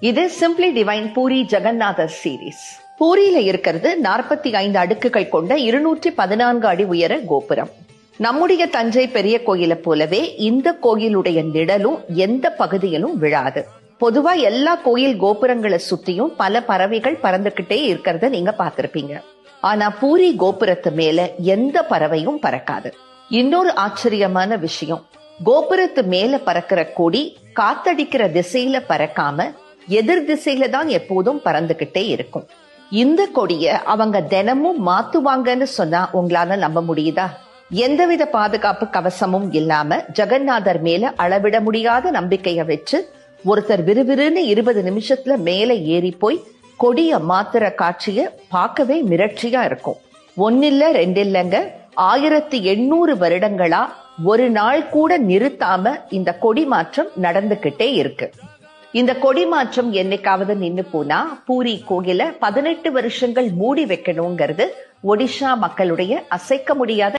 இது simply divine puri ஜெகநாதர் series. பூரியில இருக்கிறது 45 அடுக்குகள் கொண்ட 214 அடி உயர கோபுரம். நம்முடைய தஞ்சை பெரிய கோயிலை போலவே இந்த கோயிலுடைய நிழலும் எந்த பகுதியிலும் விழாது. பொதுவா எல்லா கோயில் கோபுரங்களை சுத்தியும் பல பறவைகள் பறந்துகிட்டே இருக்கிறத நீங்க பார்த்திருப்பீங்க. ஆனா பூரி கோபுரத்து மேல எந்த பறவையும் பறக்காது. இன்னொரு ஆச்சரியமான விஷயம், கோபுரத்து மேல பறக்கிற கொடி காத்தடிக்கிற திசையில பறக்காம எதிர் திசையில தான் எப்போதும் பறந்துகிட்டே இருக்கும். இந்த கொடிய அவங்க தினமும் மாத்துவாங்கன்னு சொன்னா உங்களால நம்ப முடியுதா? எந்தவித பாதுகாப்பு கவசமும் இல்லாம ஜெகநாதர் மேல அளவிட முடியாத நம்பிக்கைய வச்சு ஒருத்தர் விறுவிறுன்னு 20 நிமிஷத்துல மேல ஏறி போய் கொடிய மாத்துற காட்சிய பார்க்கவே மிரட்சியா இருக்கும். ஒன்னில்ல ரெண்டில்லங்க, 1800 வருடங்களா ஒரு நாள் கூட நிறுத்தாம இந்த கொடி மாற்றம் நடந்துகிட்டே இருக்கு. இந்த கொடி மாற்றம் என்னைக்காவது நின்னு போனா பூரி கோயில 18 வருஷங்கள் மூடி வைக்கணுங்கிறது ஒடிஷா மக்களுடைய அசைக்க முடியாத